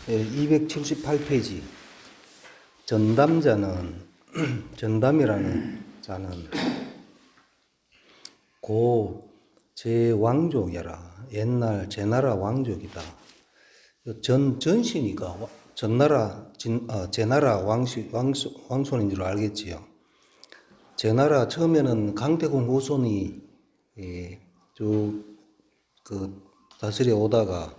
278페이지. 전담자는 전담이라는 자는 고 제왕족이라 옛날 제나라 왕족이다. 전시니까 제나라 왕손인 줄 알겠지요. 제나라 처음에는 강태공 후손이 쭉 다스려 오다가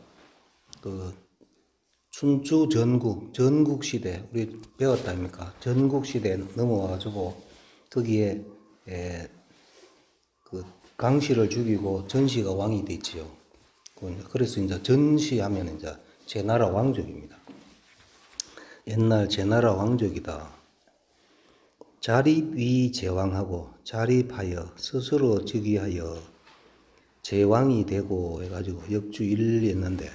춘추 전국 시대 우리 배웠다 아닙니까? 전국 시대 넘어와가지고 거기에 강씨를 죽이고 전씨가 왕이 됐지요. 그래서 이제 전씨하면 이제 제나라 왕족입니다. 옛날 제나라 왕족이다. 자립위 제왕하고 자립하여 스스로 즉위하여 제왕이 되고 해가지고 역주일이 있는데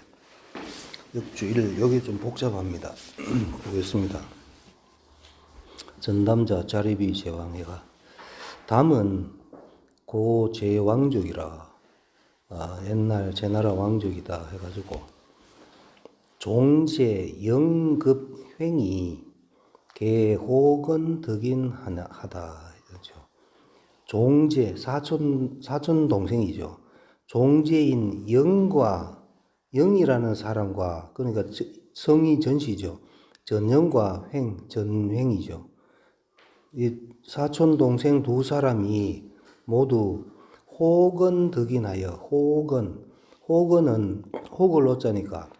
역주일 여기 좀 복잡합니다. 보겠습니다. 전담자 자립위 제왕해가 담은 고 제왕족이라 옛날 제나라 왕족이다 해가지고 종제 영급 횡이 개호건 덕인 하다. 종제 사촌 동생이죠. 종제인 영이라는 사람과 그러니까 성이 전시죠. 전영과 전횡이죠. 이 사촌 동생 두 사람이 모두 호건 덕인하여 호건은 혹을 놓자니까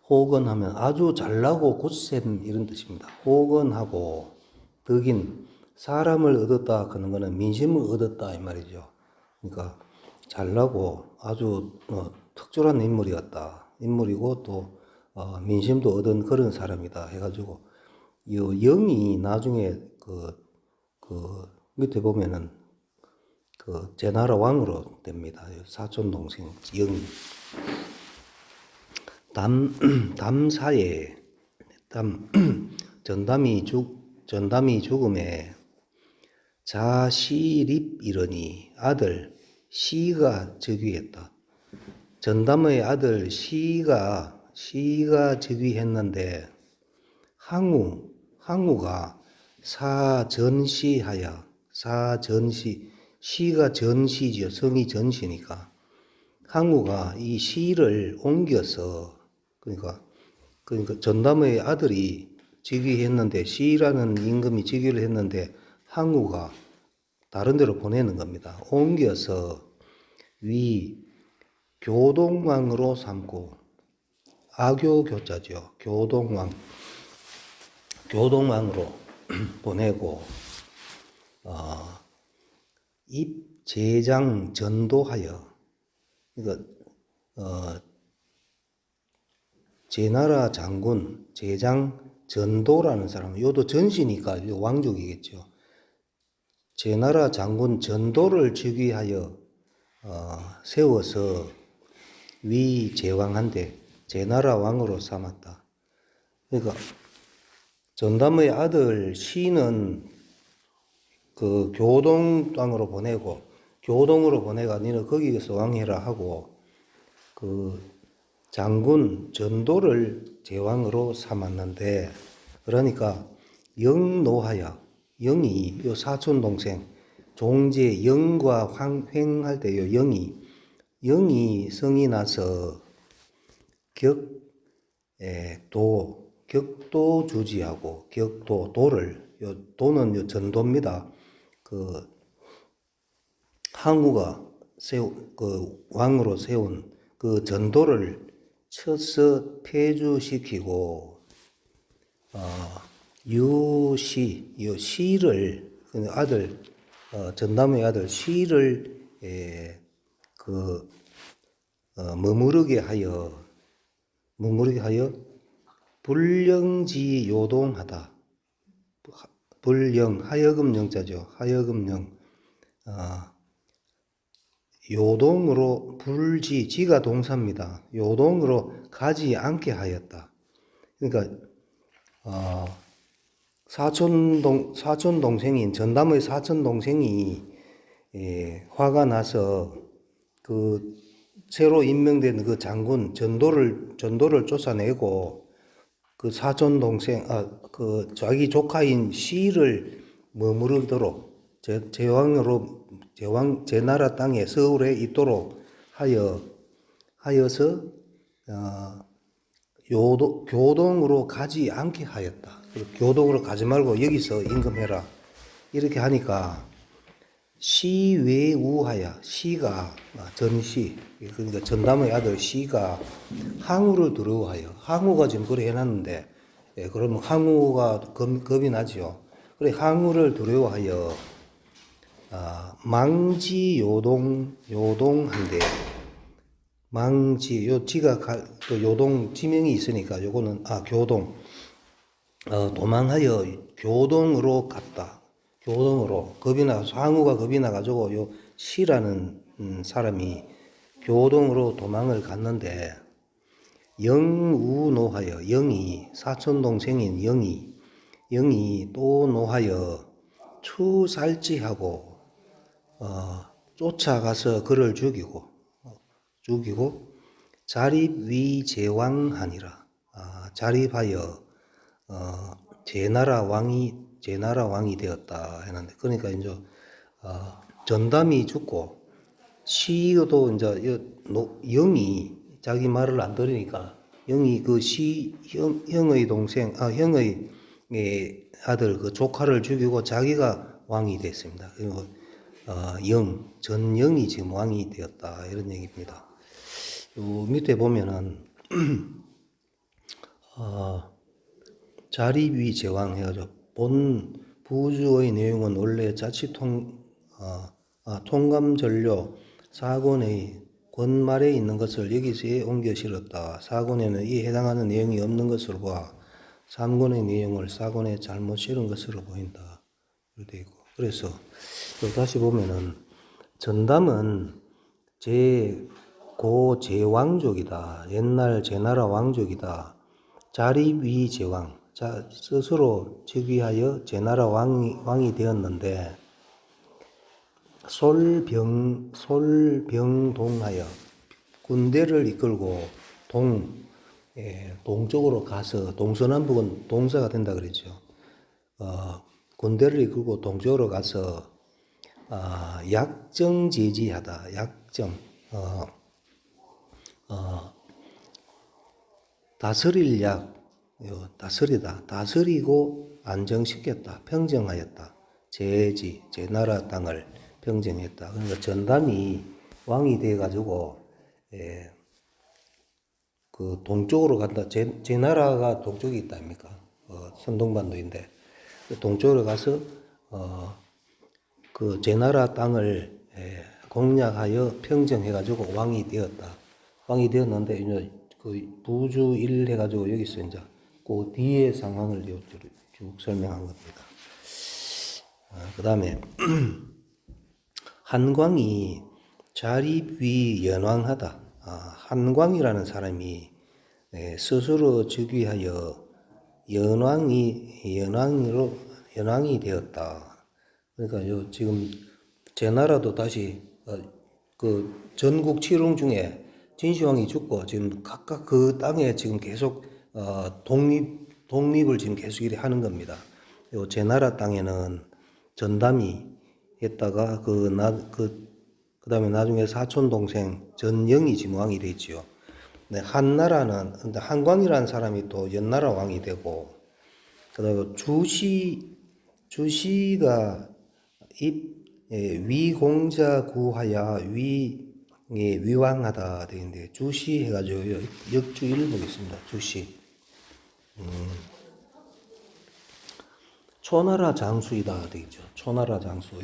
호건하면 아주 잘나고 굳셈 이런 뜻입니다. 호건하고 덕인 사람을 얻었다 그런 거는 민심을 얻었다 이 말이죠. 그러니까 잘나고 아주 특출한 인물이고 또 민심도 얻은 그런 사람이다 해가지고 이 영이 나중에 밑에 보면은 제나라 왕으로 됩니다. 사촌 동생 영이 담사에 전담이 죽음에 자시립 이러니 아들 시가 즉위했다. 전담의 아들 시가 즉위했는데 항우가 사전시하여 시가 전시죠. 성이 전시니까 항우가 이 시를 옮겨서 그러니까 전담의 아들이 즉위했는데 시라는 임금이 즉위를 했는데 항우가 다른 데로 보내는 겁니다. 옮겨서 위 교동왕으로 삼고 아교교자죠. 교동왕으로 보내고 입제장 전도하여 그러니까 제나라 장군 제장 전도라는 사람은 요도 전시니까 왕족이겠죠. 제나라 장군 전도를 즉위하여 세워서 위 제왕한테 제나라 왕으로 삼았다. 그러니까 전담의 아들 시는 교동 땅으로 보내고 교동으로 보내가 니는 거기에서 왕해라 하고 장군 전도를 제왕으로 삼았는데 그러니까 영노하여 영이 요 사촌 동생 종제 영과 횡할 때요 영이 성이 나서 격도 주지하고 도는 전도입니다. 항우가 왕으로 세운 전도를 쳐서 폐주시키고 시를 아들 전담의 아들 시를 머무르게 하여 불령지 요동하다. 불령 하여금 영자죠. 하여금 영 요동으로 지가 동사입니다. 요동으로 가지 않게 하였다. 그러니까 사촌 동생인 전담의 사촌 동생이 화가 나서 새로 임명된 그 장군 전도를 쫓아내고 그 사촌 동생 그 자기 조카인 시를 머무르도록 제 나라 땅에 서울에 있도록 하여서 교동으로 가지 않게 하였다. 교동으로 가지 말고 여기서 임금해라. 이렇게 하니까 시외우하야, 시가 전시, 그러니까 전담의 아들 시가 항우를 두려워하여, 항우가 지금 그래 해놨는데, 예, 그러면 항우가 겁이 나지요. 그래 항우를 두려워하여 망지 요동한데, 망지 요 지가 또 요동 지명이 있으니까 요거는 교동 도망하여 교동으로 갔다. 교동으로 항우가 겁이 나가지고 요 시라는 사람이 교동으로 도망을 갔는데 영우노하여 영이 사촌 동생인 영이 또 노하여 추살지하고 쫓아가서 그를 죽이고 자립위 제왕하니라. 자립하여 제나라 왕이 되었다 했는데, 그러니까 이제 전담이 죽고 시도 이제 영이 자기 말을 안 들으니까 영이 그 형의 동생 형의 아들 그 조카를 죽이고 자기가 왕이 됐습니다. 그리고 전영이 지금 왕이 되었다 이런 얘기입니다. 요 밑에 보면은 자립위 제왕 해가지고 본 부주의 내용은 원래 통감전료 사권의 권말에 있는 것을 여기서 옮겨 실었다. 사권에는 이에 해당하는 내용이 없는 것으로 봐. 3권의 내용을 4권에 잘못 실은 것으로 보인다. 이렇게 있고. 그래서 다시 보면은 전담은 제왕족이다. 옛날 제나라 왕족이다. 자립위 제왕. 스스로 즉위하여 제나라 왕이 되었는데 솔병동하여 군대를 이끌고 동쪽으로 가서 동서남북은 동사가 된다 그랬죠. 군대를 이끌고 동쪽으로 가서 약정제지하다. 다스릴 다스리고 안정시켰다. 평정하였다. 제나라 땅을 평정했다. 그러니까 전담이 왕이 돼가지고 그 동쪽으로 간다. 제나라가 동쪽에 있다 아닙니까? 선동반도인데 동쪽으로 가서 그 제나라 땅을 공략하여 평정해가지고 왕이 되었다. 왕이 되었는데 이제 그 부주 1 해가지고 여기서 이제 그 뒤에 상황을 쭉 설명한 겁니다. 그 다음에 한광이 자립위 연왕하다. 한광이라는 사람이 스스로 즉위하여 연왕이 되었다. 그러니까 지금 제나라도 다시 그 전국 칠흥 중에 진시황이 죽고 지금 각각 그 땅에 지금 계속 독립을 지금 계속 이렇게 하는 겁니다. 요 제나라 땅에는 전담이 했다가 그다음에 나중에 사촌 동생 전영이 지금 왕이 되지요. 네, 한광이라는 사람이 또 연나라 왕이 되고, 그다음에 주시가 위공자 구하야 위왕하다 되는데 주시 해가지고 역주 1 보겠습니다. 주시 초나라 장수이다 되겠죠. 초나라 장수.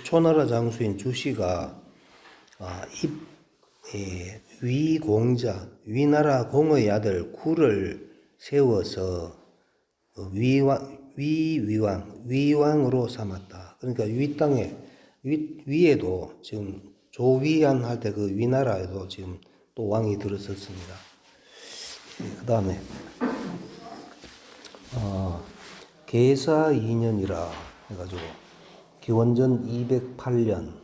초나라 장수인 주시가 위나라 공의 아들 구를 세워서 위왕으로 삼았다. 그러니까 위 땅에 위에도 지금 조위안 할 때 그 위나라에도 지금 또 왕이 들어섰습니다. 그 다음에 계사 2년이라 해가지고 기원전 208년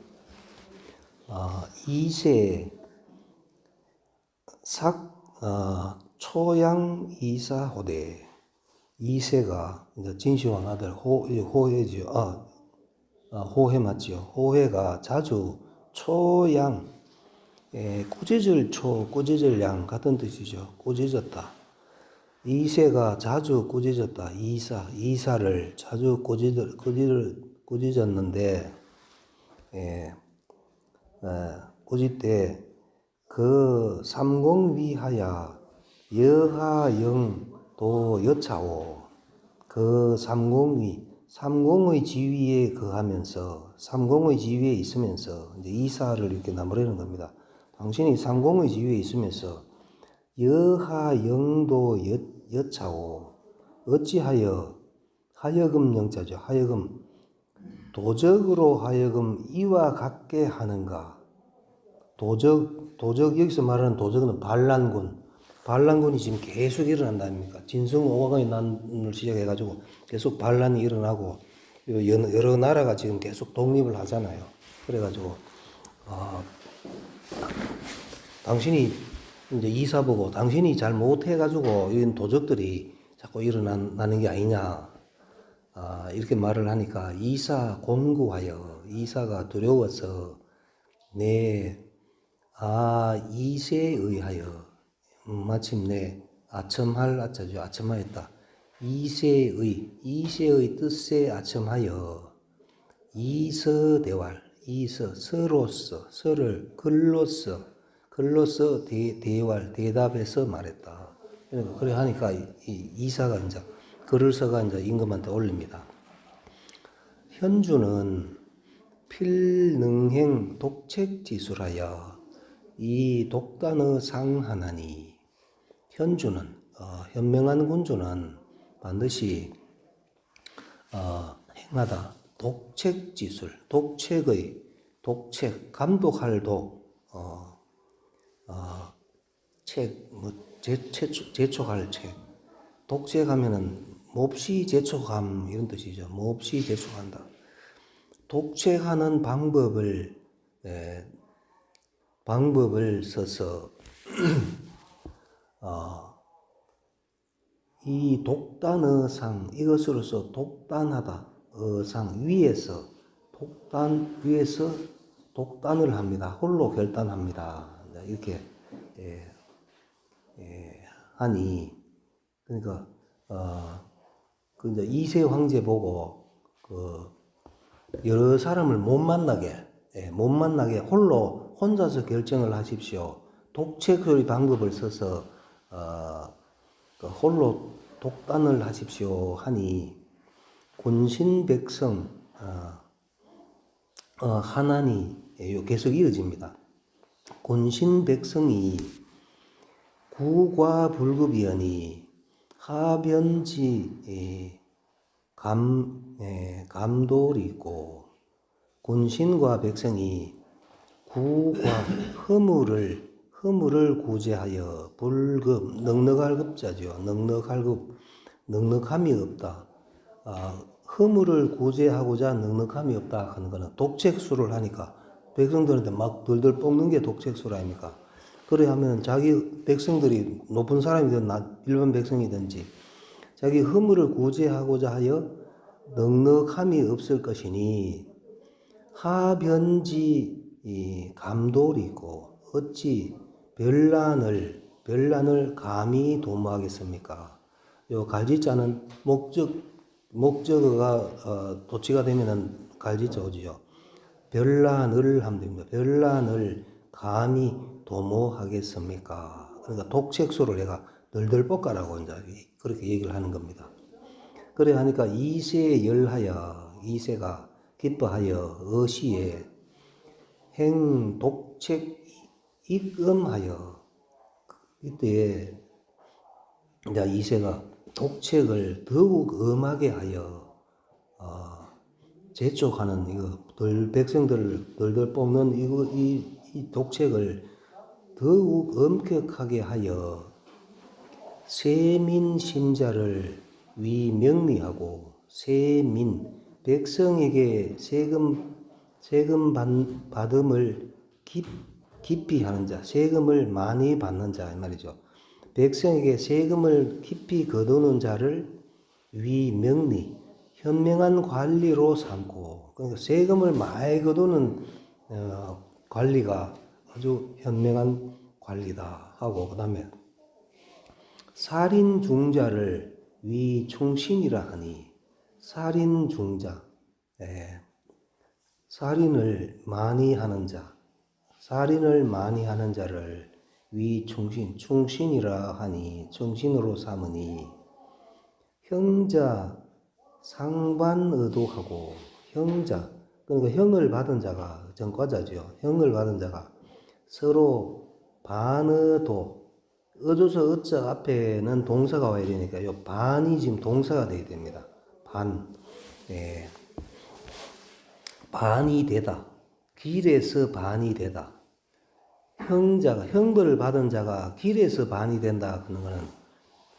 2세 초양 이사호대 이세가 이제 진시황 아들 호해죠. 호해 맞지요. 호해가 자주 초양 꾸짖을 꾸짖을 양 같은 뜻이죠. 꾸짖었다. 이세가 자주 꾸짖었다. 이사를 자주 꾸짖었는데 꾸짖되 그 삼공위하야 여하영도 여차오. 그 삼공의 지위에 거하면서 삼공의 지위에 있으면서 이제 이사를 이렇게 나무라는 겁니다. 당신이 삼공의 지위에 있으면서 여하영도 여차오. 어찌하여 하여금 영자죠. 하여금 도적으로 하여금 이와 같게 하는가. 도적 여기서 말하는 도적은 반란군이 지금 계속 일어난다니까. 진성오화가 난을 시작해가지고 계속 반란이 일어나고 여러 나라가 지금 계속 독립을 하잖아요. 그래가지고 당신이 이제 이사 보고 당신이 잘 못해가지고 이런 도적들이 자꾸 일어나는 게 아니냐. 이렇게 말을 하니까 이사 공구하여 이사가 두려워서 이세에 의하여 마침내 아첨할 아자죠. 아첨하였다. 이세의 뜻에 아첨하여 이서대활 서를 글로써 대활 대답해서 말했다. 그러니까 그래 하니까 이사가 이제 글을 써가 이제 임금한테 올립니다. 현주는 필능행 독책지술하여 이 독단의 상하나니. 현주는 현명한 군주는 반드시 행하다. 독책지술 독책 감독할 재촉할 책. 독책하면은 몹시 재촉함 이런 뜻이죠. 몹시 재촉한다. 독책하는 방법을 써서 이 독단의 상 이것으로서 독단하다. 상 위에서 독단을 합니다. 홀로 결단합니다. 이렇게 하니 그러니까 그 이제 이세 황제 보고 여러 사람을 못 만나게 혼자서 결정을 하십시오. 독책의 방법을 써서 홀로 독단을 하십시오 하니 군신백성 하나니 계속 이어집니다. 군신백성이 구과불급이하니 하변지 감돌이 있고 군신과 백성이 구과 허물을 구제하여 불급 넉넉할 급자죠. 넉넉함이 없다. 허물을 구제하고자 넉넉함이 없다 하는 거는 독책수를 하니까 백성들한테 막 돌돌 볶는 게 독책술 아닙니까? 그래 하면 자기 백성들이 높은 사람이든 일반 백성이든지 자기 허물을 구제하고자 하여 넉넉함이 없을 것이니 하변지 감돌이 있고 어찌 별난을 감히 도모하겠습니까? 요 갈지자는 목적어가 도치가 되면은 갈지자 오지요. 별난을 하면 됩니다. 별난을 감히 도모하겠습니까? 그러니까 독책수를 내가 덜덜 볶아라고 이제 그렇게 얘기를 하는 겁니다. 그래 하니까 이세에 열하여 이세가 기뻐하여 어시에 행 독책 입음하여 이때 이제 이세가 독책을 더욱 엄하게 하여 재촉하는 이거 백성들을 덜덜 뽑는 이 독책을 더욱 엄격하게 하여 세민 심자를 위명리하고 세민 백성에게 세금 받음을 깊이 하는 자, 세금을 많이 받는 자 이 말이죠. 백성에게 세금을 깊이 거두는 자를 위명리, 현명한 관리로 삼고, 그러니까 세금을 많이 거두는 관리가 아주 현명한 관리다 하고, 그 다음에 살인 중자를 위충신이라 하니, 살인 중자, 살인을 많이 하는 자, 살인을 많이 하는 자를 위충신, 충신이라 하니 충신으로 삼으니, 형자 상반의도하고, 형자 그러니까 형을 받은 자가 전과자죠. 형을 받은 자가 서로 반의도, 어조서 어자 앞에는 동사가 와야 되니까 요 반이 지금 동사가 돼야 됩니다. 반, 반이 되다, 길에서 반이 되다. 형자가, 형벌을 받은 자가 길에서 반이 된다 하는 거는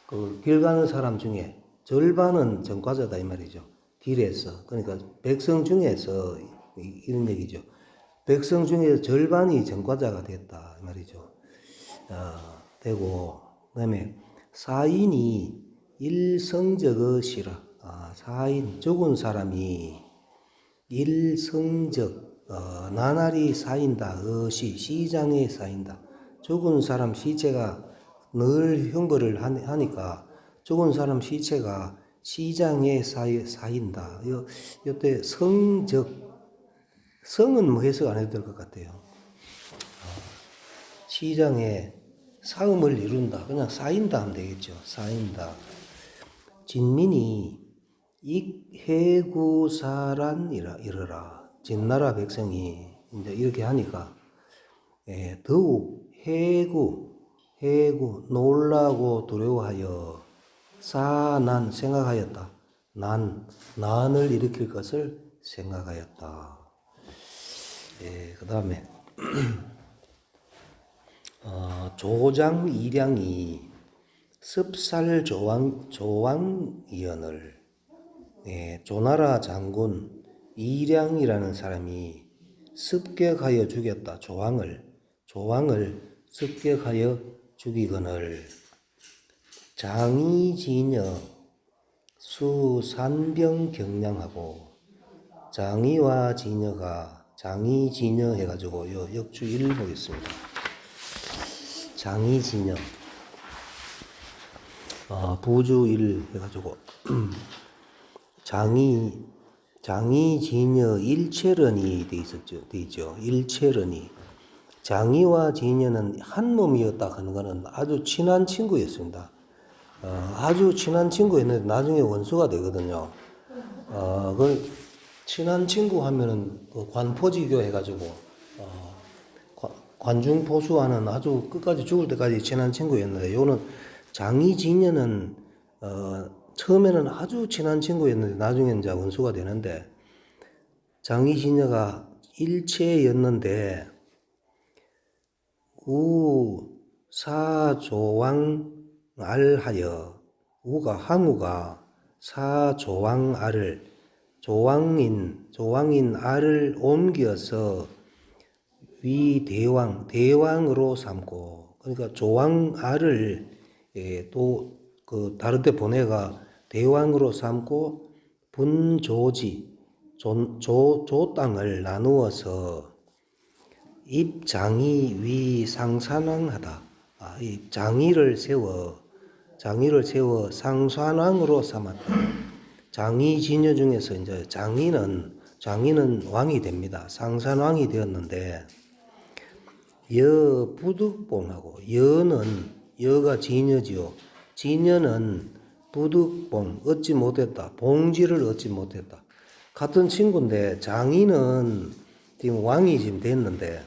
그 길 가는 사람 중에 절반은 전과자다 이 말이죠. 길에서, 그러니까 백성 중에서 이런 얘기죠. 백성 중에 절반이 전과자가 됐다 이 말이죠. 되고, 그다음에 사인이 일성적의시라. 사인, 죽은 사람이 일성적, 나날이 쌓인다. 시장에 쌓인다. 죽은 사람 시체가 늘 형벌을 하니까 죽은 사람 시체가 시장에 쌓인다. 이때 성적, 성은 뭐 해석 안 해도 될 것 같아요. 시장에 사음을 이룬다. 그냥 쌓인다 하면 되겠죠. 쌓인다. 진민이 익해구사란 이르라. 진나라 백성이 이제 이렇게 하니까 더욱 해구 놀라고 두려워하여 사난 생각하였다. 난을 일으킬 것을 생각하였다. 그 다음에 조장 이량이 습살 조왕이언을, 조나라 장군 이량이라는 사람이 습격하여 죽였다. 조왕을 습격하여 죽이거늘, 장의진여 수산병 경량하고, 장의와 진여가 장의진여 해가지고 요 역주 1 보겠습니다. 장의진여, 부주 1 해가지고 장의진여 일체런이 돼 있죠. 일체런이. 장의와 진여는 한 몸이었다 하는 것은 아주 친한 친구였습니다. 아주 친한 친구였는데 나중에 원수가 되거든요. 그 친한 친구 하면은 그 관포지교 해가지고 관중포수하는 아주 끝까지 죽을 때까지 친한 친구였는데, 요는 장의진여는 처음에는 아주 친한 친구였는데 나중에 이제 원수가 되는데, 장의진여가 일체였는데 사조왕알하여, 항우가 사조왕알을, 조왕인 알을 옮겨서 대왕으로 삼고, 그러니까 조왕알을 또 그 다른 데 보내가 대왕으로 삼고, 분조지 조 땅을 나누어서 입장이 위상산왕하다. 이 장의를 세워 상산왕으로 삼았다. 장의 진여 중에서 이제 장의는 왕이 됩니다. 상산왕이 되었는데, 부득봉하고, 여가 진여지요. 진여는 부득봉, 얻지 못했다. 봉지를 얻지 못했다. 같은 친구인데 장의는 지금 왕이 지금 됐는데,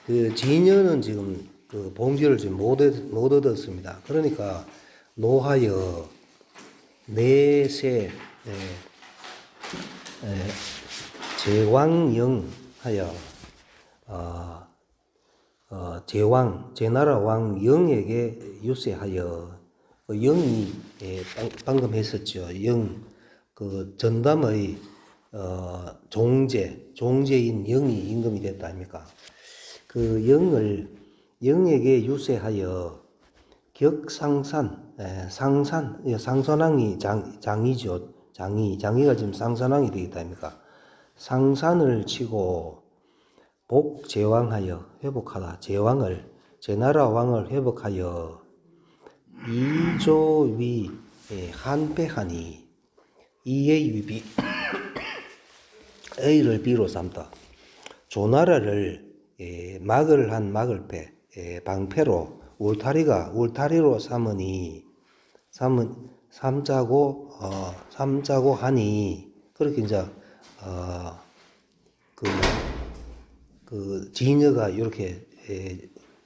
그 진여는 지금 그 봉지를 지금 못 얻었습니다. 그러니까 노하여 내세 제왕영하여 제나라 왕 영에게 유세하여, 영이 방금 했었죠. 그 전담의 종제인 영이 임금이 됐다 아닙니까? 그 영에게 유세하여 격상산, 상선왕이 장이죠. 장이가 지금 상선왕이 되겠다 아닙니까? 상산을 치고 복제왕하여 회복하다. 제나라 왕을 회복하여 이조위 한패하니 이의 위비 A를 B로 삼다. 조나라를 막을 한 막을패 방패로 울타리로 삼자고 하니 그렇게 이제 그 지녀가 이렇게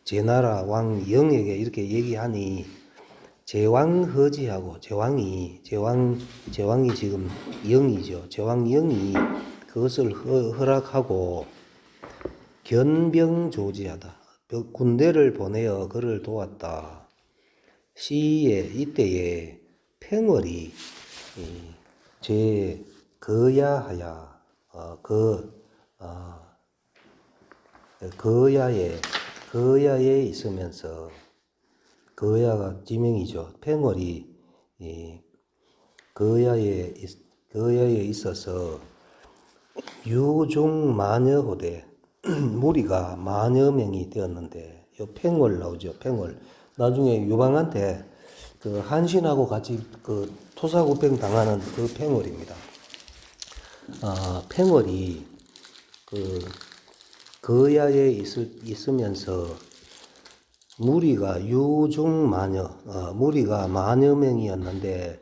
제나라 왕 영에게 이렇게 얘기하니 제왕허지하고 제왕이 지금 영이죠. 제왕 영이 그것을 허락하고 견병조지하다. 군대를 보내어 그를 도왔다. 이때에 팽월이 제 거야하야 거야에 있으면서 거야가 지명이죠. 팽월이 거야에 있어서 유중 마녀호대 무리가 만여 명이 되었는데 요 팽월 나오죠. 팽월 나중에 유방한테 그 한신하고 같이 그 토사구팽 당하는 그 팽월입니다. 팽월이 그 거야에 있으면서 무리가 무리가 만여 명이었는데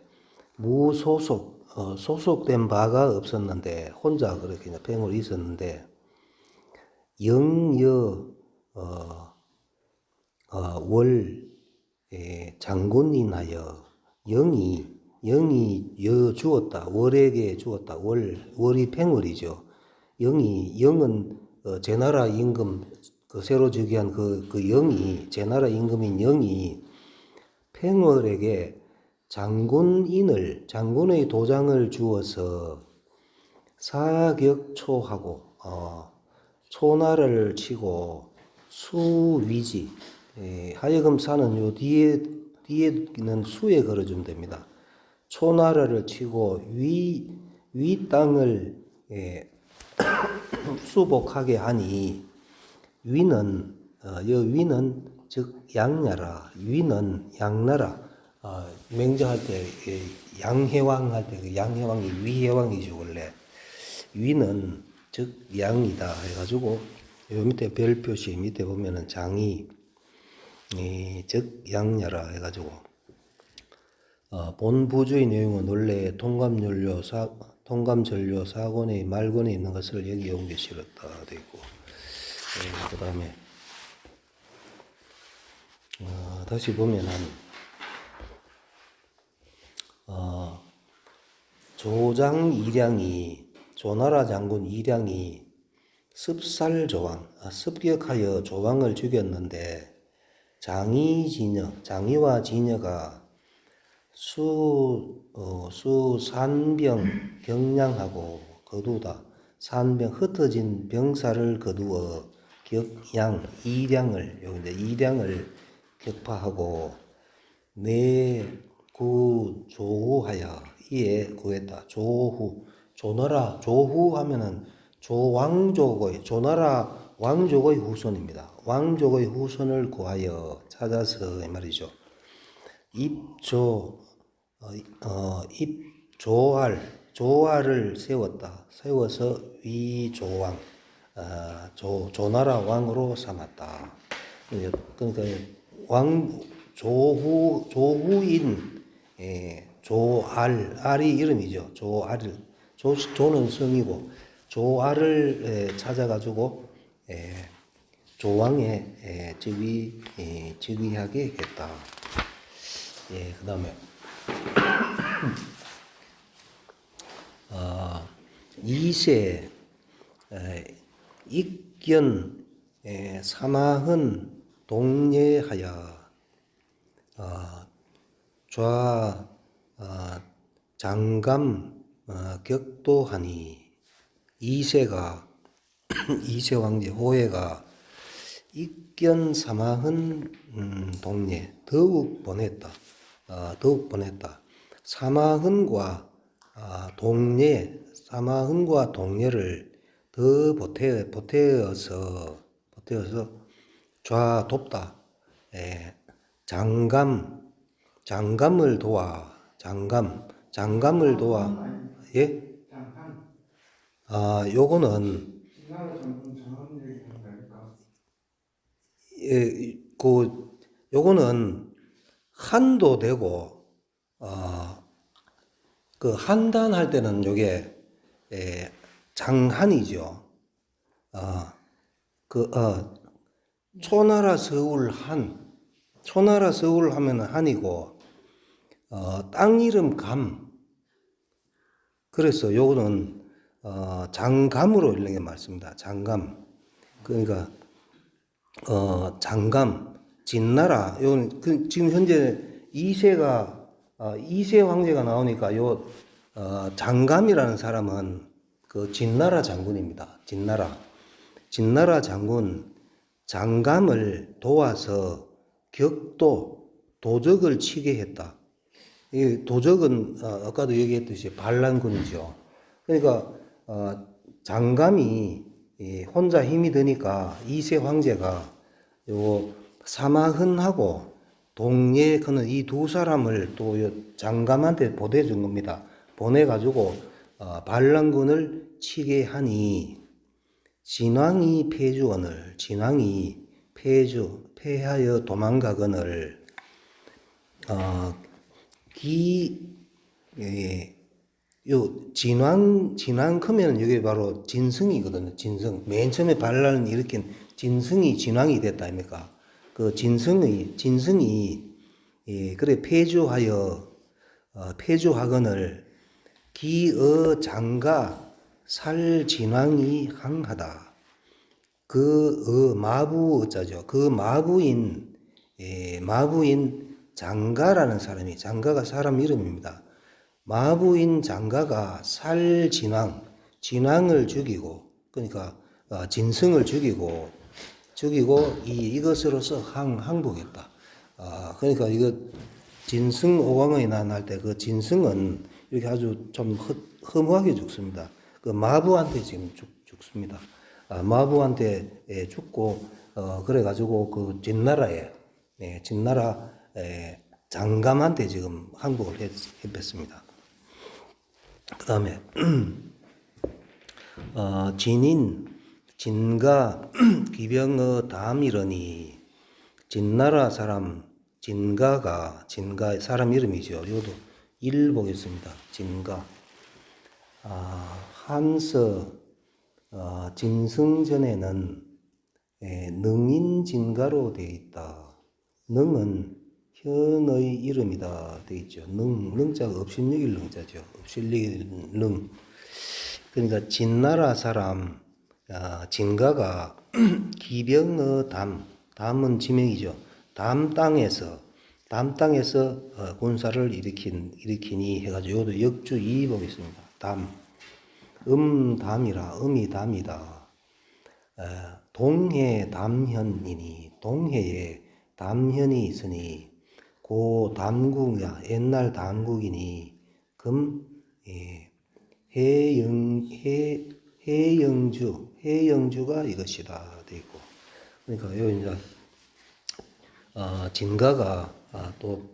소속된 바가 없었는데 혼자 그렇게 팽월이 있었는데 월 장군인하여 영이 주었다. 월에게 주었다. 월이 팽월이죠. 영은 제나라 임금 그 새로 즉위한 그 영이 제나라 임금인 영이 팽월에게 장군의 도장을 주어서 사격초하고 초나를 치고 수위지 하여금 사는 요 뒤에는 수에 걸어주면 됩니다. 초나라를 치고 위 땅을 수복하게 하니 위는 즉 양나라 위는 양나라 맹자할 때 양해왕 할 때 그 양해왕이 위해왕이죠. 원래 위는 즉 양이다 해가지고 요 밑에 별 표시 밑에 보면은 장이 즉 양야라 해가지고 본 부주의 내용은 원래 통감전료 사권의 말권에 있는 것을 여기에 옮겨 실었다 되어 있고 그 다음에 다시 보면은 조나라 장군 이량이 습격하여 조왕을 죽였는데 장이와 지녀가 산병 경량하고 거두다. 산병 흩어진 병사를 거두어 이량을 격파하고 조후하여 이에 구했다. 조나라 조후하면은 조나라 왕족의 후손입니다. 왕족의 후손을 구하여 찾아서 이 말이죠. 조알을 세워서 위조왕 조나라 왕으로 삼았다. 그러니까 조후인 알이 이름이죠. 조는 성이고 조알을 찾아가지고 조왕에 즉위하게 했다. 그 다음에 이세 익견 사마흔 동예하여 장감 격도하니 이세 왕제 호해가 익견 사마흔 동례 더욱 보냈다. 더욱 보냈다. 사마흔과 동례, 사마흔과 동례를 더 보태어서 좌돕다. 장감을 도와, 장감을 도와. 예? 요거는 요거는 한도 되고 그 한단할 때는 요게 장한이죠. 초나라 서울 초나라 서울 하면 한이고 땅 이름 감. 그래서 요거는 장감으로 읽는 게 맞습니다. 장감. 그러니까 장감, 진나라. 요 지금 현재 2세가 2세 황제가 나오니까 요 장감이라는 사람은 그 진나라 장군입니다. 진나라 장군 장감을 도와서 도적을 치게 했다. 이 도적은 아까도 얘기했듯이 반란군이죠. 그러니까 장감이 혼자 힘이 드니까 2세 황제가 요 사마흔하고 동예그는 이 두 사람을 또 장감한테 보내준 겁니다. 보내가지고 반란군을 치게 하니 진왕이 패하여 도망가거늘 요 진왕 크면 이게 바로 진승이거든요. 진승. 맨 처음에 반란을 일으킨 진승이 진왕이 됐다 아닙니까? 그 진승이 그래 패주하거늘 기어 장가 살 진왕이 항하다. 마부자죠. 그 마부인 장가라는 사람이, 장가가 사람 이름입니다. 마부인 장가가 살 진왕을 죽이고, 그러니까 진승을 죽이고 이것으로서 항복했다. 그러니까 이거 진승 오광의 난할 때 그 진승은 이렇게 아주 좀 허무하게 죽습니다. 그 마부한테 지금 죽습니다. 마부한테 죽고 그래가지고 그 진나라 장감한테 지금 항복을 했습니다. 그 다음에 진가 기병의 담이러니 진나라 사람 진가 사람 이름이죠. 이것도 일 보겠습니다. 진가 한서 진승전에는 능인진가로 되어 있다. 능은 현의 이름이다 되어 있죠. 능자가 업신여길 능자죠. 업신여길 능. 그러니까 진나라 사람 진가가 기병의 담은 지명이죠. 담 땅에서 군사를 일으키니 해가지고 이것도 역주 2 보겠습니다. 담이라 음이 담이다. 동해 담현이니 동해에 담현이 있으니 고 담국이야 옛날 담국이니 금 해영주가 이것이다 돼 있고 그러니까 여기 이제 진가가 또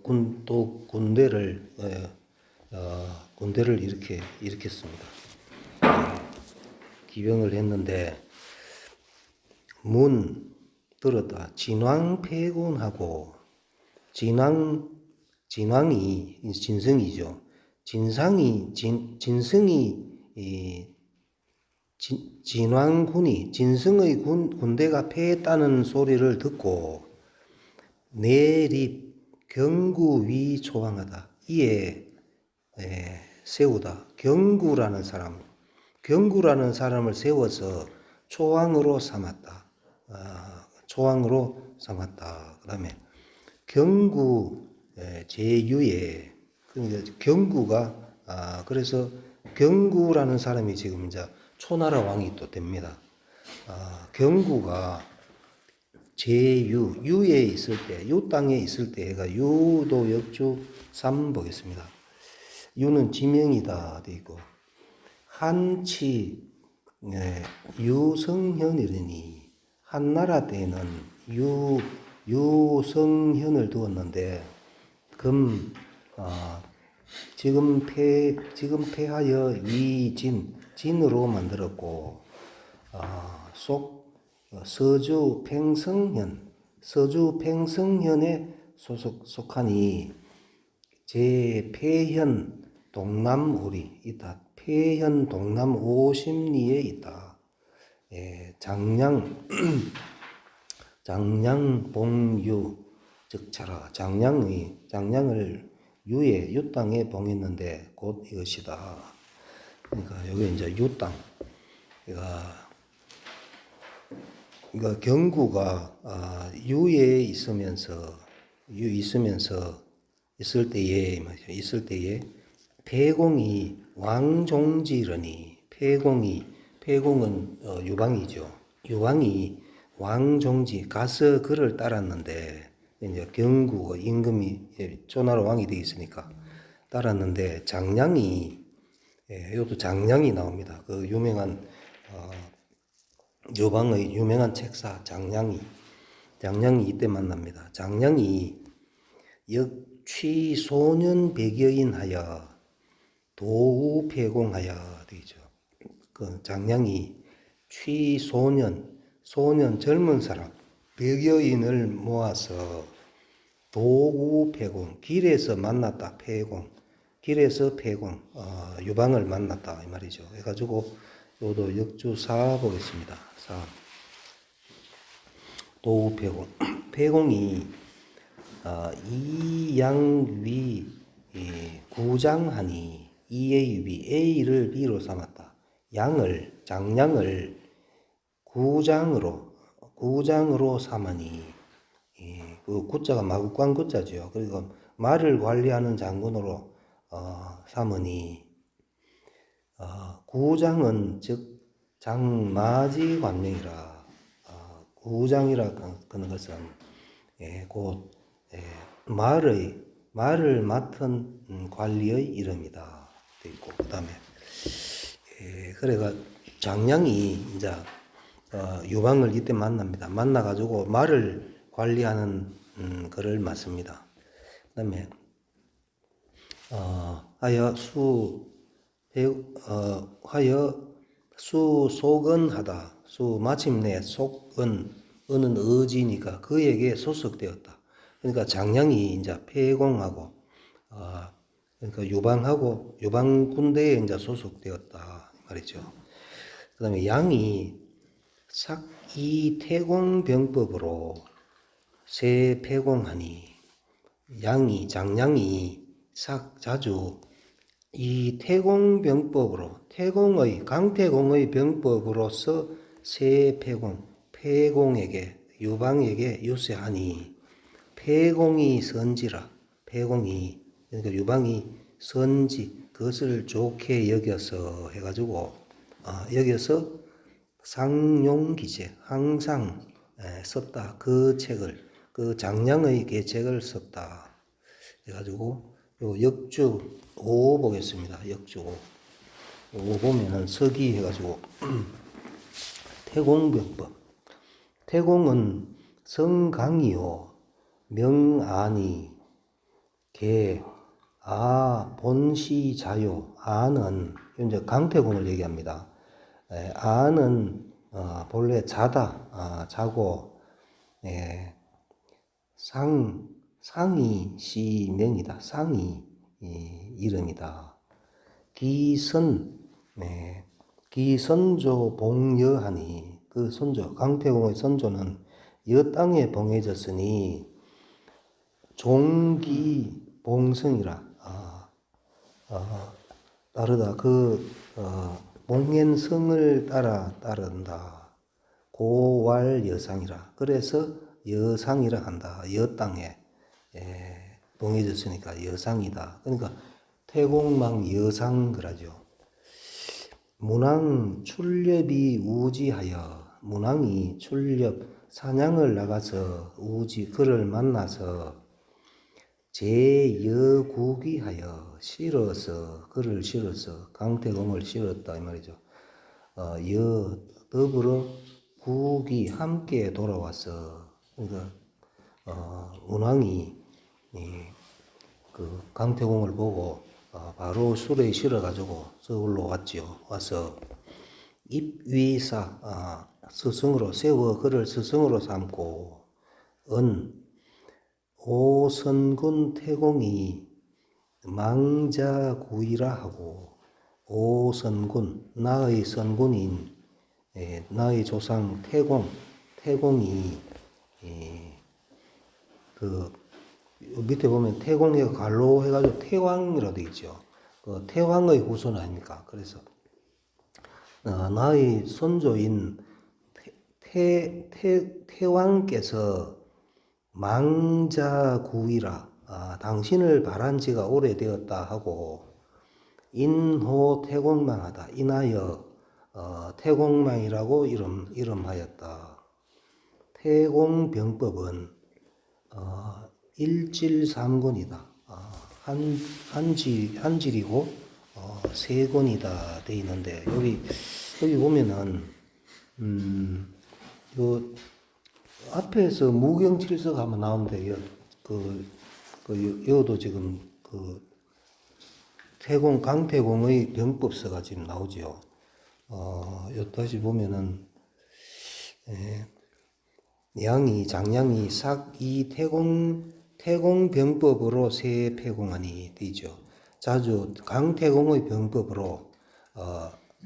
군대를 일으켰습니다. 기병을 했는데 들었다. 진왕 패군하고 진왕이 진승이죠. 진승이 진왕군이 진승의 군대가 패했다는 소리를 듣고 내립 경구 위 초왕하다. 이에 세우다. 경구라는 사람을 세워서 초왕으로 삼았다. 그 다음에 경구 제유에 그러니까 경구가 그래서 경구라는 사람이 지금 이제 초나라 왕이 또 됩니다. 경구가 제유, 유에 있을 때, 유 땅에 있을 때 해가 유도 역주 3 보겠습니다. 유는 지명이다 돼 있고 한치 유성현이라니 한나라 때는 유성현을 두었는데 지금 폐하여 진으로 만들었고 서주 팽성현에 속하니 제 폐현 동남오리 있다. 폐현 동남 50리에 있다. 장량봉유 즉 차라 장량을 유 땅에 봉했는데 곧 이것이다. 그러니까 여기 이제 유 땅. 그러니까 경구가 유에 있을 때에 폐공이 왕종지러니 폐공은 유방이죠. 유방이 왕종지 가서 그를 따랐는데 이제 경구 임금이 초나라 왕이 되어 있으니까 따랐는데 이것도 장량이 나옵니다. 그 유명한 유방의 유명한 책사 장량이 이때 만납니다. 장량이 역취소년 백여인하여 도우폐공하여 되죠. 그 장량이 소년 젊은 사람 100여인을 모아서 도우폐공 길에서 만났다. 길에서 폐공 유방을 만났다 이 말이죠. 해가지고 요도 역주 4 보겠습니다. 4 도우폐공 폐공이 이양위 구장하니 이의 위 A를 B로 삼았다. 장량을 구장으로 삼으니 그 구자가 마국광 구자죠. 그리고 말을 관리하는 장군으로 삼으니 구장은 즉 장마지 관명이라 구장이라 그는 것은 곧 말을 맡은 관리의 이름이다. 돼 있고 그다음에 그래가 장량이 이제 유방을 이때 만납니다. 만나가지고 말을 관리하는 그를 맡습니다. 그다음에 하여 수소근하다. 마침내 은은 의지니까 그에게 소속되었다. 그러니까 장량이 이제 폐공하고 그러니까 유방 군대에 이제 소속되었다 말이죠. 그다음에 양이 삭이태공병법으로 세폐공하니 장량이 자주 이 태공병법으로 강태공의 병법으로서 폐공에게 유방에게 유세하니 폐공이 선지라 그러니까 유방이 선지 그것을 좋게 여겨서 해가지고 여겨서 상용기재 항상 썼다. 그 책을 그 장량의 계책을 썼다. 해가지고 요 역주 5 보겠습니다. 역주 5 보면은 서기 해가지고 태공병법 태공은 성강이요 명아니 본시자요 아는 이제 강태공을 얘기합니다. 아는 본래 자고 상이 시명이다. 상이 이름이다. 기선조 봉여하니 그 선조 강태공의 선조는 여 땅에 봉해졌으니 종기봉성이라 따르다. 봉행성을 따른다. 고왈 여상이라. 그래서 여상이라 한다. 여 땅에 봉해졌으니까 여상이다. 그러니까 태공망 여상 그러죠. 문왕 출렵이 우지하여 문왕이 사냥을 나가서 우지 그를 만나서 제여국이하여 실어서 그를 실어서 강태공을 실었다 이 말이죠. 더불어 국이 함께 돌아와서 그러니까 운왕이 그 강태공을 보고 바로 수레에 실어가지고 서울로 왔지요. 와서 입위사 스승으로 세워 그를 스승으로 삼고 오선군 태공이 망자구이라 하고 오선군 나의 선군인 나의 조상 태공이 그 밑에 보면 태공에 갈로 해가지고 태왕이라고 되어 있죠. 그 태왕의 후손 아닙니까? 그래서 나의 선조인 태왕께서 망자구이라 당신을 바란 지가 오래되었다 하고 인호 태공망하다 인하여 태공망이라고 이름하였다. 태공병법은 일질삼권이다. 한질이고 세권이다 돼 있는데 여기 보면은 요 앞에서 무경칠석 한번 나오는데 여도 지금 강태공의 병법서가 지금 나오죠. 요 다시 보면은 장량이 삭이 태공병법으로 세패공하니 되죠. 자주 강태공의 병법으로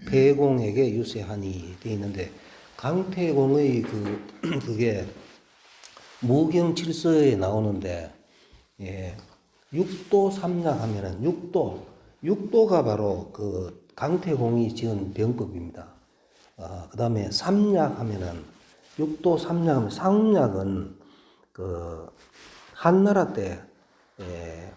폐공에게 유세하니 돼 있는데 강태공의 그게 무경칠서에 나오는데 육도 삼약 하면은 육도가 바로 그 강태공이 지은 병법입니다. 그 다음에 삼약 하면은 육도 삼약 하면 상약은 그 한나라 때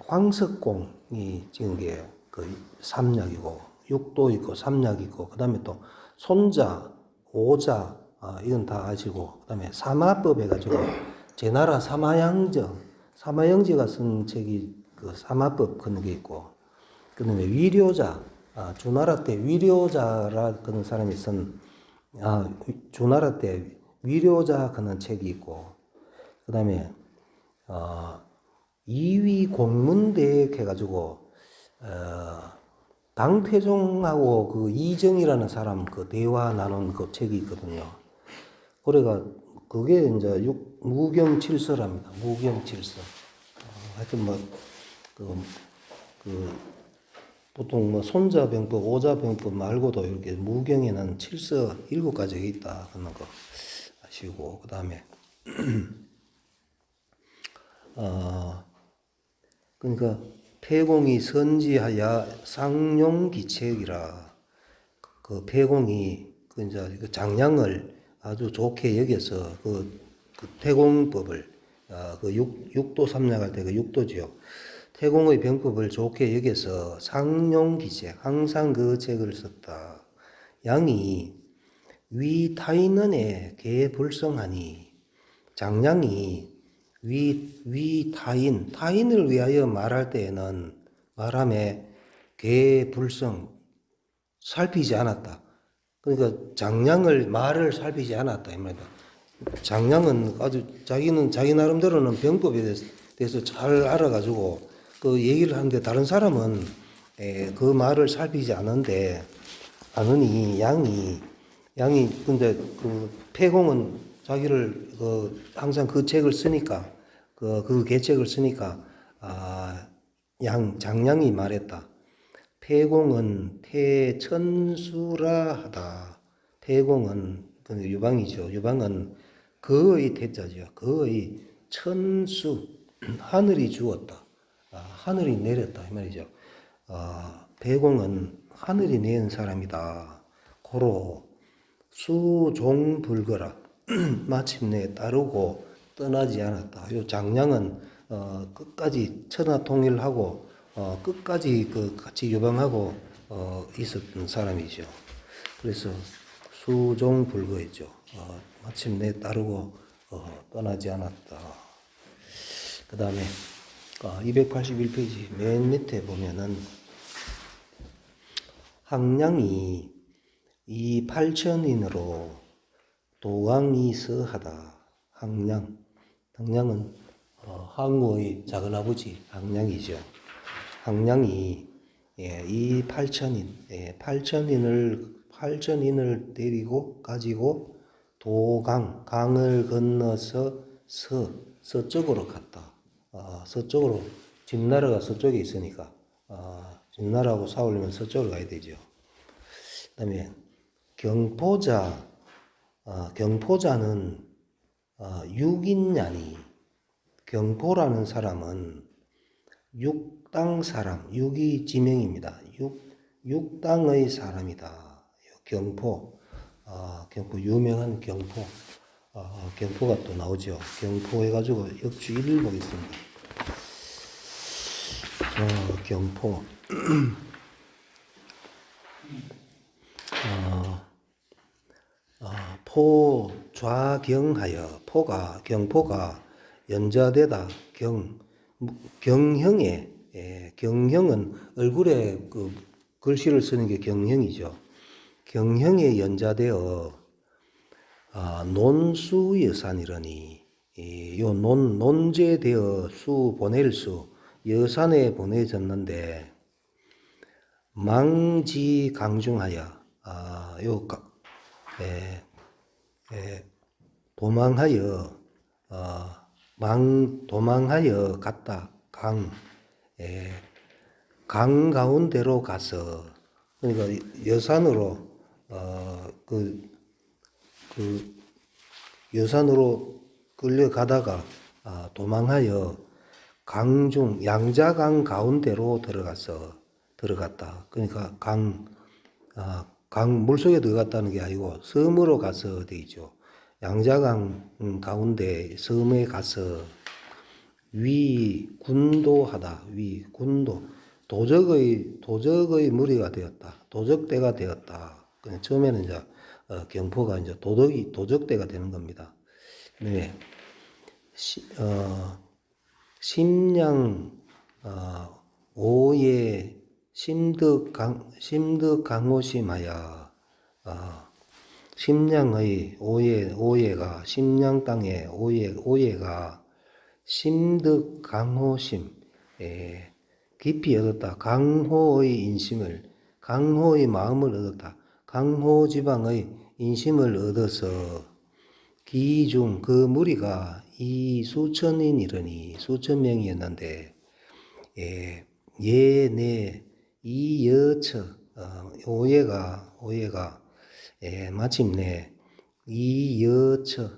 황석공이 지은 게 그 삼약이고 육도 있고 삼약 있고 그 다음에 또 손자 오자 이건 다 아시고 그 다음에 사마법 해가지고 제나라 사마영제가 쓴 책이 그 사마법 그런 게 있고 그 다음에 위료자 주나라 때 위료자라 그런 사람이 쓴 주나라 때 위료자 그런 책이 있고 그 다음에 이위공문대획 해가지고 당태종하고 그 이정이라는 사람 그 대화 나눈 그 책이 있거든요. 그래가 그게 이제 무경칠서랍니다. 무경칠서. 하여튼 보통 손자병법, 오자병법 말고도 이렇게 무경에는 칠서 7가지가 있다 그런 거 아시고 그 다음에 그러니까 폐공이 선지하야 상용기책이라 그 폐공이 이제 그 장량을 아주 좋게 여겨서 그 태공법을 그 육도 삼약할 때 그 육도지요. 태공의 병법을 좋게 여겨서 상용기책 항상 그 책을 썼다. 양이 위타인은에 개불성하니 장량이 타인을 위하여 말할 때에는 말함에 개불성 살피지 않았다. 그러니까 말을 살피지 않았다 이 말이다. 장량은 아주 자기는 자기 나름대로는 병법에 대해서 잘 알아가지고 그 얘기를 하는데 다른 사람은 그 말을 살피지 않으니 양이 근데 그 폐공은 자기를 항상 그 책을 쓰니까 그 계책을 쓰니까 장량이 말했다. 폐공은 태천수라 하다. 폐공은 유방이죠. 유방은 그의 태자죠. 그의 천수 하늘이 주었다. 하늘이 내렸다 이 말이죠. 폐공은 하늘이 내은 사람이다. 고로 수종불거라 마침내 따르고 떠나지 않았다. 요 장량은 끝까지 천하통일하고 끝까지 같이 유방하고 있었던 사람이죠. 그래서 수종불거했죠. 마침내 따르고 떠나지 않았다. 그 다음에 281페이지 맨 밑에 보면은 항량이 이 8천인으로 도강이 서하다. 항량은 항우의 작은아버지 항량이죠. 항량이 이 8천인, 8천인을 데리고 가지고 강을 건너서 서쪽으로 갔다. 서쪽으로, 진나라가 서쪽에 있으니까 진나라하고 싸우려면 서쪽으로 가야 되죠. 그 다음에 경포자는 6인냐니, 경포라는 사람은 육당 사람, 육이 지명입니다. 육당의 사람이다. 경포 유명한 경포가 또 나오죠. 경포 해가지고 역주 1을 보겠습니다. 경포 포 좌경하여, 경포가 연좌되다. 경형은 얼굴에 그 글씨를 쓰는 게 경형이죠. 경형에 연좌되어 논수여산이러니, 요 논제되어 보낼 수, 여산에 보내졌는데, 망지강중하여, 도망하여 갔다. 강 가운데로 가서, 그러니까 여산으로 여산으로 끌려가다가 도망하여 양자강 가운데로 들어갔다. 그러니까 강 물속에 들어갔다는 게 아니고 섬으로 가서 되죠. 양자강 가운데 섬에 가서 군도하다. 도적의 무리가 되었다. 도적대가 되었다. 처음에는 이제 경포가 이제 도적대가 되는 겁니다. 네. 심량 오예 심득강호심하여, 심량의 오예가, 심량 땅의 오예가 심득강호심, 깊이 얻었다. 강호의 마음을 얻었다. 강호 지방의 인심을 얻어서 기중, 그 무리가 이 수천인이러니, 수천 명이었는데, 이 여처, 오예가 마침내 이 여처,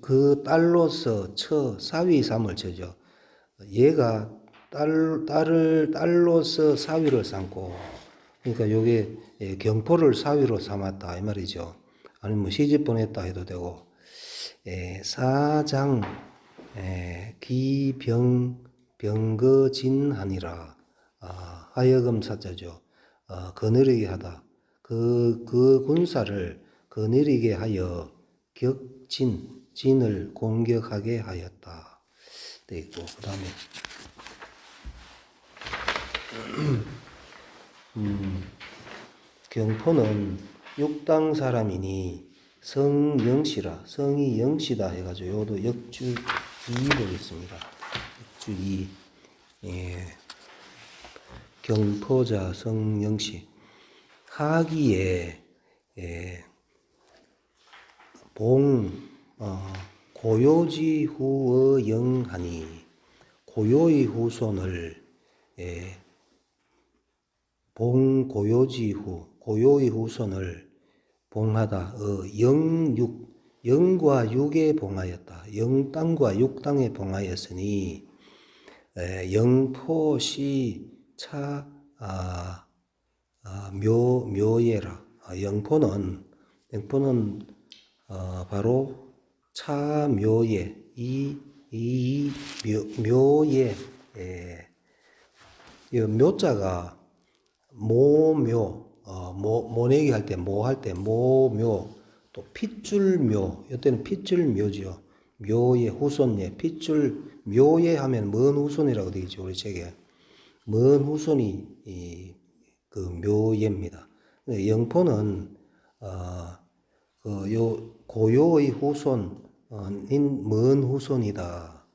그 딸로서 사위 삼을 처죠. 얘가 딸로서 사위를 삼고, 그러니까 요게 경포를 사위로 삼았다 이 말이죠. 아니면 뭐 시집 보냈다 해도 되고, 사장 병거진하니라, 하여금 사자죠. 거느리게 하다. 그 군사를 거느리게 하여 진을 공격하게 하였다. 돼 있고, 그 다음에 경포는 육당 사람이니 성영시라, 성이 영시다 해가지고 요도 역주 2 보겠습니다. 역주 2. 경포자 성영시. 하기에 고요지 후의 영하니, 고요의 후손을 고요의 후손을 봉하다. 영과 육에 봉하였다. 영땅과 육땅에 봉하였으니, 영포시 묘예라. 영포는 바로 차묘예, 이 묘예, 이 묘자가 모내기 할 때, 모할 때 모묘, 또 핏줄묘, 이때는 핏줄묘지요. 묘의 후손예, 핏줄 묘예 하면 먼 후손이라고 되겠죠. 우리 책에 먼 후손이 그 묘예입니다. 영포는 고요의 후손인 먼 후손이다.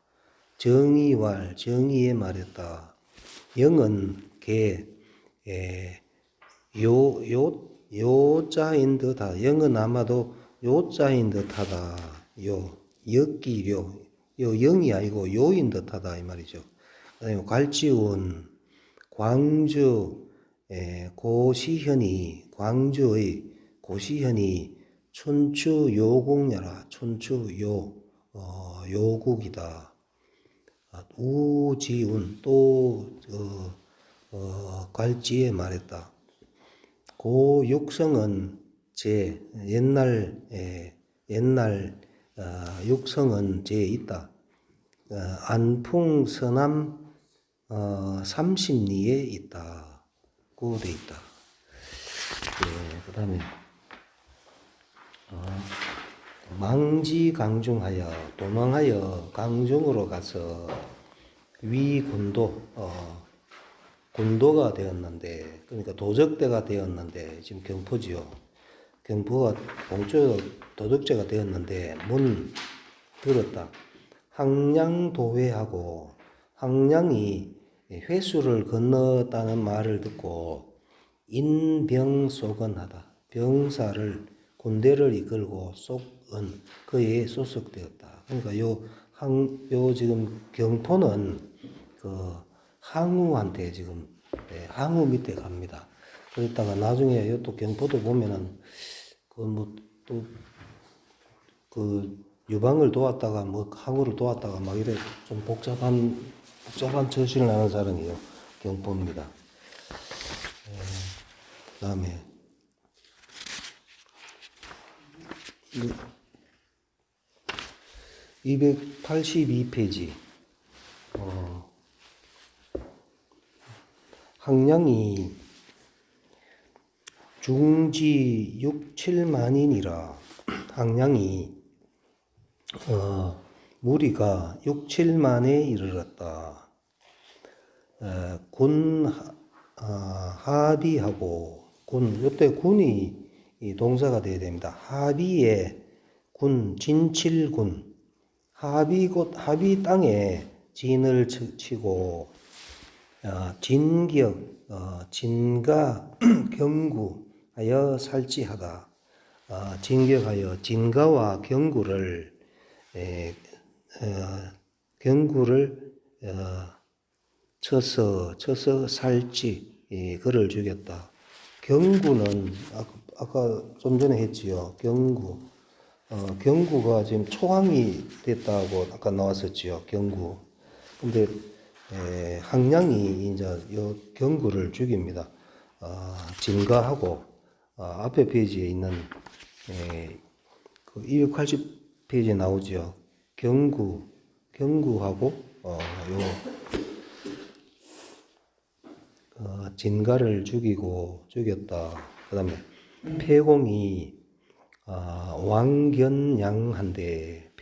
정의왈, 정의에 말했다. 영은 개, 요자인 듯하다. 영은 아마도 요자인 듯하다. 역기료, 영이 아니고 요인 듯하다 이 말이죠. 그다음에 괄지운, 광주 고시현이, 광주의 고시현이 춘추 요국녀라. 춘추 요국이다. 우지운 또 괄지에 말했다. 고육성은 제 옛날 육성은 제 있다. 안풍서남 30리에 있다. 고 돼 있다. 그 다음에 망지강중하여 도망하여 강중으로 가서 위군도 군도가 되었는데, 그러니까 도적대가 되었는데, 지금 경포지요. 경포가 동쪽 도덕제가 되었는데 문 들었다. 항량도회하고, 항량이 회수를 건넜다는 말을 듣고 인병소건하다. 병사를 군대를 이끌고 속은 그에 소속되었다. 그러니까 요 지금 경포는 그 항우한테 지금 항우 밑에 갑니다. 그러다가 나중에 이또 경포도 보면은 그 뭐 또 그 유방을 도왔다가 뭐 항우를 도왔다가 막 이래 좀 복잡한 처신을 하는 사람이에요. 경포입니다. 그다음에 282페이지. 항량이 중지 6, 7만인이라. 항량이 무리가 6, 7만에 이르렀다. 군 하비하고 군, 이때 군이 이 동사가 되어야 됩니다. 하비의 군, 진칠군, 하비 땅에 진을 치고 진격, 진가 경구하여 살지하다. 진격하여 진가와 경구를 쳐서 살지 그를 죽였다. 경구는 아까 좀 전에 했지요. 경구가 지금 초항이 됐다고 아까 나왔었지요. 경구. 근데 항량이 이제 요 경구를 죽입니다. 진가하고 앞에 페이지에 있는 그 280페이지에 나오죠. 경구하고 진가를 죽였다. 그다음에 폐공이 왕견양한데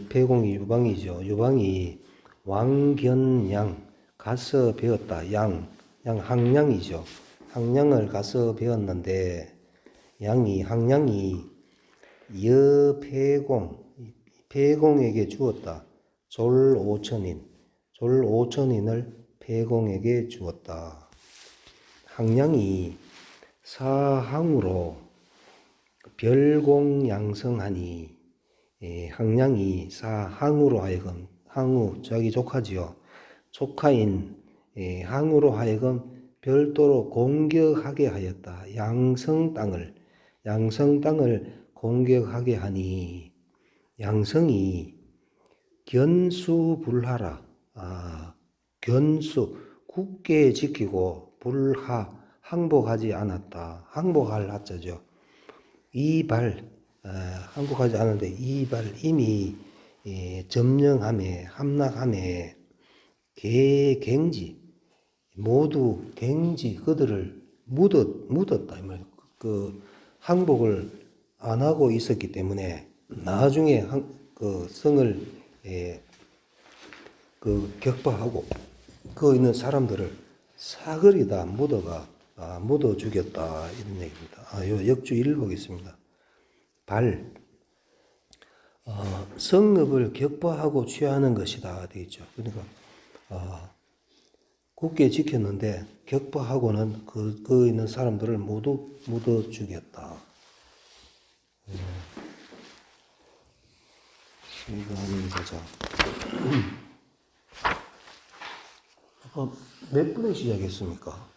폐공이 유방이죠. 유방이 왕견양 가서 배웠다. 양 항량이죠. 항량을 가서 배웠는데 항량이 폐공에게 주었다. 졸 5천인을 폐공에게 주었다. 항량이 사항으로 별공양성하니 항량이 사항으로 하여금 항우 자기 조카지요. 조카인 항으로 하여금 별도로 공격하게 하였다. 양성 땅을 공격하게 하니 양성이 견수불하라. 견수 굳게 지키고 항복하지 않았다. 항복할 하자죠. 항복하지 않았는데 이미 점령함에 함락함에 모두 갱지 그들을 묻었다 이 말이에요. 그 항복을 안 하고 있었기 때문에 나중에 그 성을 그 격파하고 그 있는 사람들을 사거리 다 묻어 죽였다 이런 얘기입니다. 요 역주 1 보겠습니다. 성읍을 격파하고 취하는 것이다 되어 있죠. 그러니까 굳게 지켰는데 격파하고는 그 있는 사람들을 모두 묻어 죽였다. 이거 한번 보자. 몇 분에 시작했습니까?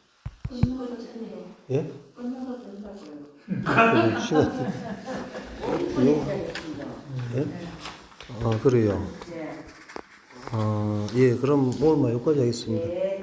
끝나고 전에요. 예? 끝나고 된다고요. 시간 예? 그래요. 네. 예, 그럼 오늘만 여기까지 하겠습니다. 네.